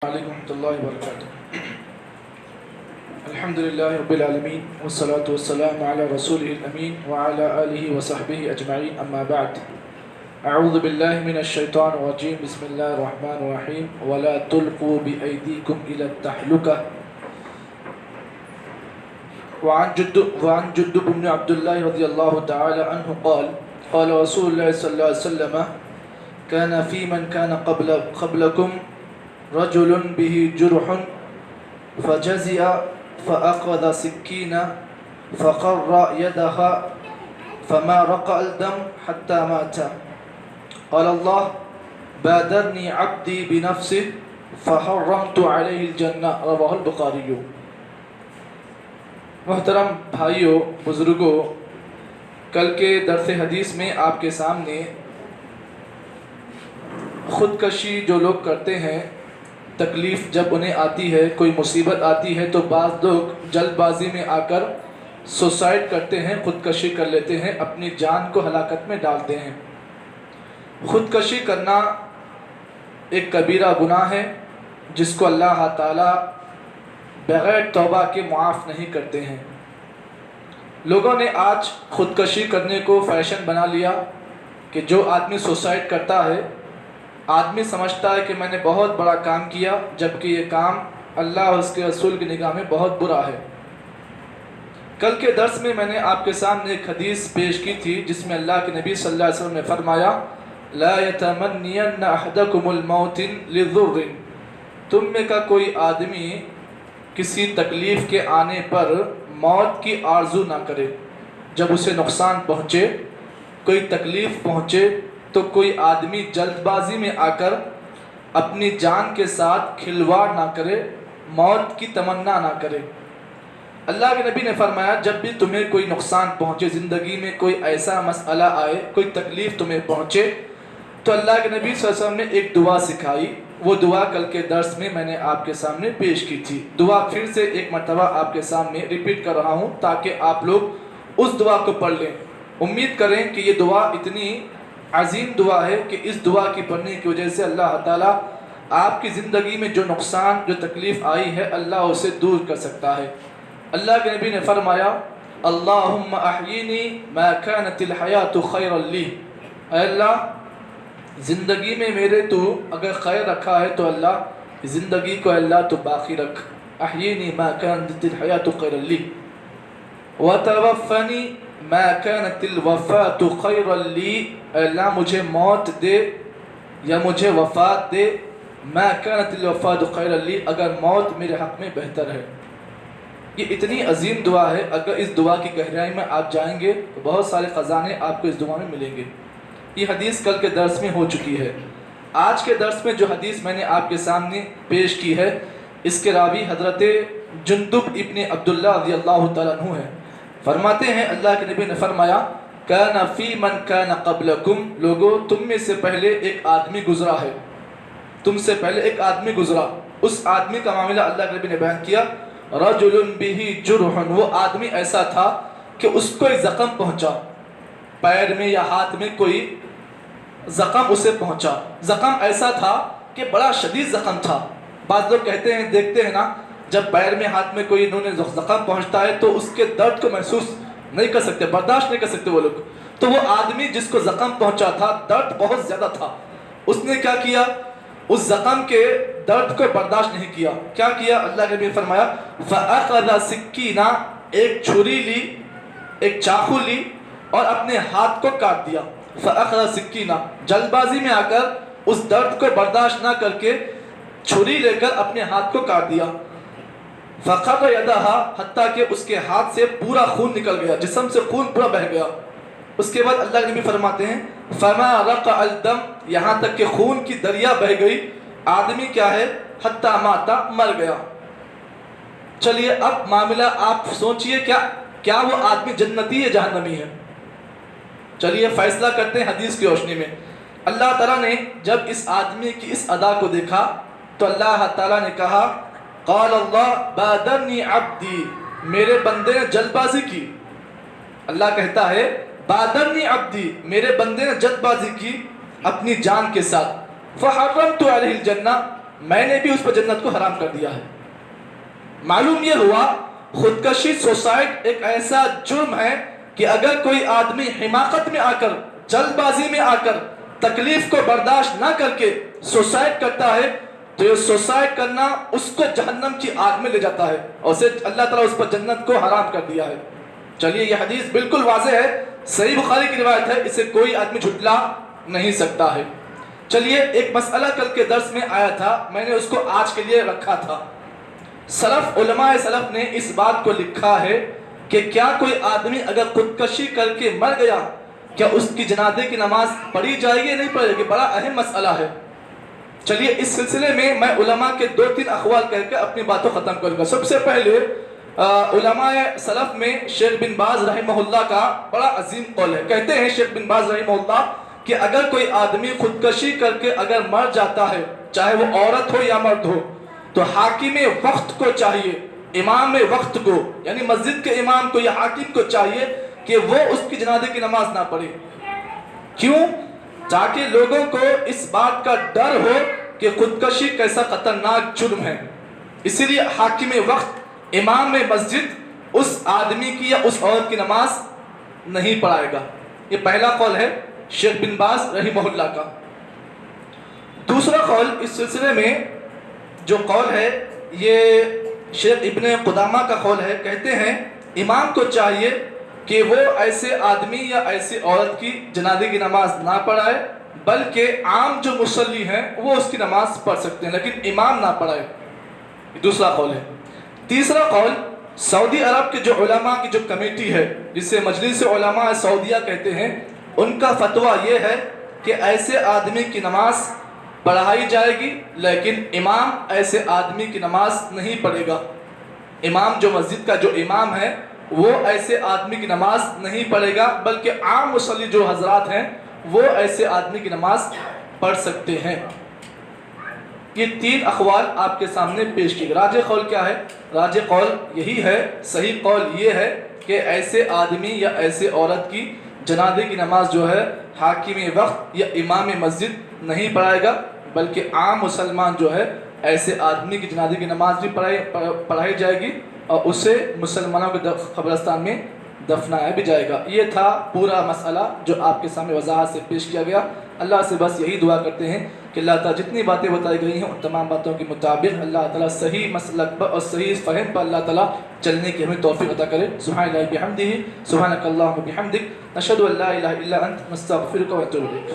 علیکم ورحمۃ اللہ وبرکاتہ۔ الحمد للہ رب العالمین والصلاة والسلام علی رسول الامین وعلی آلہ وصحبہ اجمعین، اما بعد۔ اعوذ باللہ من الشیطان الرجیم، بسم اللہ الرحمن الرحیم، ولا تلقوا بأیدیکم الی التہلکہ۔ وعن جندب بن عبد اللہ رضی اللہ تعالی عنہ قال قال رسول اللہ صلی اللہ علیہ وسلم كان في من كان قبلكم رجل به جرح فجزع فأخذ سكينا فقر يدها فما رقع الدم حتى مات قال الله بادرني عبدي بنفسه فحرمت عليه الجنة رواه البخاری۔ محترم بھائیوں، بزرگوں، کل کے درس حدیث میں آپ کے سامنے خودکشی جو لوگ کرتے ہیں، تکلیف جب انہیں آتی ہے، کوئی مصیبت آتی ہے تو بعض لوگ جلد بازی میں آ کر سوسائڈ کرتے ہیں، خودکشی کر لیتے ہیں، اپنی جان کو ہلاکت میں ڈالتے ہیں۔ خودکشی کرنا ایک کبیرہ گناہ ہے جس کو اللہ تعالیٰ بغیر توبہ کے معاف نہیں کرتے ہیں۔ لوگوں نے آج خودکشی کرنے کو فیشن بنا لیا کہ جو آدمی سوسائڈ کرتا ہے، آدمی سمجھتا ہے کہ میں نے بہت بڑا کام کیا، جبکہ یہ کام اللہ اور اس کے رسول کی نگاہ میں بہت برا ہے۔ کل کے درس میں نے آپ کے سامنے ایک حدیث پیش کی تھی جس میں اللہ کے نبی صلی اللہ علیہ وسلم نے فرمایا لا يتمنین احدکم الموت لضر، تم میں کا کوئی آدمی کسی تکلیف کے آنے پر موت کی آرزو نہ کرے۔ جب اسے نقصان پہنچے، کوئی تکلیف پہنچے تو کوئی آدمی جلد بازی میں آ کر اپنی جان کے ساتھ کھلواڑ نہ کرے، موت کی تمنا نہ کرے۔ اللہ کے نبی نے فرمایا جب بھی تمہیں کوئی نقصان پہنچے، زندگی میں کوئی ایسا مسئلہ آئے، کوئی تکلیف تمہیں پہنچے، تو اللہ کے نبی صلی اللہ علیہ وسلم نے ایک دعا سکھائی۔ وہ دعا کل کے درس میں نے آپ کے سامنے پیش کی تھی۔ دعا پھر سے ایک مرتبہ آپ کے سامنے ریپیٹ کر رہا ہوں تاکہ آپ لوگ اس دعا کو پڑھ لیں۔ امید کریں کہ یہ دعا اتنی عظیم دعا ہے کہ اس دعا کی پڑھنے کی وجہ سے اللہ تعالیٰ آپ کی زندگی میں جو نقصان، جو تکلیف آئی ہے، اللہ اسے دور کر سکتا ہے۔ اللہ کے نبی نے فرمایا اللہم احیینی ما کانت الحیات خیرا لی، اے اللہ زندگی میں میرے تو اگر خیر رکھا ہے تو اللہ زندگی کو اللہ تو باقی رکھ، احیینی ما کانت الحیات خیرا لی وتوفنی ما كانت الوفات خیرا لی، اے اللہ مجھے موت دے یا مجھے وفات دے، ما كانت الوفات خیرا لی، اگر موت میرے حق میں بہتر ہے۔ یہ اتنی عظیم دعا ہے، اگر اس دعا کی گہرائی میں آپ جائیں گے تو بہت سارے خزانے آپ کو اس دعا میں ملیں گے۔ یہ حدیث کل کے درس میں ہو چکی ہے۔ آج کے درس میں جو حدیث میں نے آپ کے سامنے پیش کی ہے، اس کے راوی حضرت جندب ابن عبداللہ رضی اللہ تعالیٰ عنہ ہے۔ فرماتے ہیں اللہ کے نبی نے فرمایا کان فی من کان قبلکم، لوگو تم میں سے پہلے ایک آدمی گزرا ہے، تم سے پہلے ایک آدمی گزرا۔ اس آدمی کا معاملہ اللہ کے نبی نے بیان کیا رجل بہ جرح، وہ آدمی ایسا تھا کہ اس کو ایک زخم پہنچا، پیر میں یا ہاتھ میں کوئی زخم اسے پہنچا۔ زخم ایسا تھا کہ بڑا شدید زخم تھا۔ بعض لوگ کہتے ہیں، دیکھتے ہیں نا، جب پیر میں ہاتھ میں کوئی انہوں نے زخم پہنچتا ہے تو اس کے درد کو محسوس نہیں کر سکتے، برداشت نہیں کر سکتے وہ لوگ۔ تو وہ آدمی جس کو زخم پہنچا تھا، درد بہت زیادہ تھا، اس نے کیا کیا؟ اس زخم کے درد کو برداشت نہیں کیا۔ کیا کیا؟ اللہ کے نبی نے فرمایا فَأَخَذَ سِكِّينًا، ایک چھری لی، ایک چاقو لی اور اپنے ہاتھ کو کاٹ دیا۔ فَأَخَذَ سِكِّينًا، جلد بازی میں آ کر اس درد کو برداشت نہ کر کے چھری لے کر اپنے ہاتھ کو کاٹ دیا۔ فَقَرَّ يَدَهَا، حتیٰ کہ اس کے ہاتھ سے پورا خون نکل گیا، جسم سے خون پورا بہہ گیا۔ اس کے بعد اللہ کے نبی فرماتے ہیں فَمَا رَقَعَ الدَّمْ، یہاں تک کہ خون کی دریا بہہ گئی، آدمی کیا ہے؟ حتیٰ ماتا، مر گیا۔ چلیے اب معاملہ آپ سوچئے، کیا وہ آدمی جنتی ہے جہنمی ہے؟ چلیے فیصلہ کرتے ہیں حدیث کی روشنی میں۔ اللہ تعالیٰ نے جب اس آدمی کی اس ادا کو دیکھا تو اللہ تعالیٰ نے کہا قال اللہ بادرنی عبدی، میرے بندے نے جلد بازی کی۔ اللہ کہتا ہے بادرنی عبدی، میرے بندے نے جلد بازی کی اپنی جان کے ساتھ، فحرمت علیہ الجنہ، میں نے بھی اس پر جنت کو حرام کر دیا ہے۔ معلوم یہ ہوا خودکشی سوسائڈ ایک ایسا جرم ہے کہ اگر کوئی آدمی حماقت میں آ کر، جلد بازی میں آ کر، تکلیف کو برداشت نہ کر کے سوسائڈ کرتا ہے تو یہ سوسائڈ کرنا اس کو جہنم کی آگ میں لے جاتا ہے، اور اسے اللہ تعالیٰ اس پر جنت کو حرام کر دیا ہے۔ چلیے یہ حدیث بالکل واضح ہے، صحیح بخاری کی روایت ہے، اسے کوئی آدمی جھٹلا نہیں سکتا ہے۔ چلیے ایک مسئلہ کل کے درس میں آیا تھا، میں نے اس کو آج کے لیے رکھا تھا۔ سلف، علماء سلف نے اس بات کو لکھا ہے کہ کیا کوئی آدمی اگر خودکشی کر کے مر گیا، کیا اس کی جنازے کی نماز پڑھی جائے گی یا نہیں پڑھے گی؟ بڑا اہم مسئلہ ہے۔ چلیے اس سلسلے میں میں علماء کے 2-3 اقوال کہہ کے اپنی باتوں ختم کروں گا۔ سب سے پہلے علماء سلف میں شیخ بن باز رحمہ اللہ کا بڑا عظیم قول ہے۔ کہتے ہیں شیخ بن باز رحمہ اللہ کہ اگر کوئی آدمی خودکشی کر کے اگر مر جاتا ہے، چاہے وہ عورت ہو یا مرد ہو، تو حاکم وقت کو چاہیے، امام وقت کو، یعنی مسجد کے امام کو یا حاکم کو چاہیے کہ وہ اس کی جنازے کی نماز نہ پڑھے۔ کیوں؟ تاکہ لوگوں کو اس بات کا ڈر ہو کہ خودکشی کیسا خطرناک جرم ہے، اسی لیے حاکم وقت، امام مسجد اس آدمی کی یا اس عورت کی نماز نہیں پڑھائے گا۔ یہ پہلا قول ہے شیخ بن باز رحمہ اللہ کا۔ دوسرا قول اس سلسلے میں جو قول ہے یہ شیخ ابن قدامہ کا قول ہے۔ کہتے ہیں امام کو چاہیے کہ وہ ایسے آدمی یا ایسی عورت کی جنازے کی نماز نہ پڑھائے، بلکہ عام جو مصلی ہیں وہ اس کی نماز پڑھ سکتے ہیں، لیکن امام نہ پڑھائے۔ دوسرا قول ہے۔ تیسرا قول سعودی عرب کے جو علماء کی جو کمیٹی ہے، جسے مجلس علماء سعودیہ کہتے ہیں، ان کا فتویٰ یہ ہے کہ ایسے آدمی کی نماز پڑھائی جائے گی، لیکن امام ایسے آدمی کی نماز نہیں پڑھے گا۔ امام جو مسجد کا جو امام ہے وہ ایسے آدمی کی نماز نہیں پڑھے گا، بلکہ عام مصلی جو حضرات ہیں وہ ایسے آدمی کی نماز پڑھ سکتے ہیں۔ یہ 3 اقوال آپ کے سامنے پیش کیے گئے۔ راجح قول کیا ہے؟ راجح قول یہی ہے، صحیح قول یہ ہے کہ ایسے آدمی یا ایسے عورت کی جنازے کی نماز جو ہے حاکم وقت یا امام مسجد نہیں پڑھائے گا، بلکہ عام مسلمان جو ہے ایسے آدمی کی جنازے کی نماز بھی پڑھائی جائے گی، اور اسے مسلمانوں کے قبرستان میں دفنایا بھی جائے گا۔ یہ تھا پورا مسئلہ جو آپ کے سامنے وضاحت سے پیش کیا گیا۔ اللہ سے بس یہی دعا کرتے ہیں کہ اللہ تعالیٰ جتنی باتیں بتائی گئی ہیں ان تمام باتوں کے مطابق اللہ تعالیٰ صحیح مسلک پر اور صحیح فہم پر اللہ تعالیٰ چلنے کی ہمیں توفیق عطا کرے۔ سبحان اللہ بحمدہ، سبحانک اللہم بحمدک، نشہد ان لا الہ الا انت، نستغفرک و نتوب الیک۔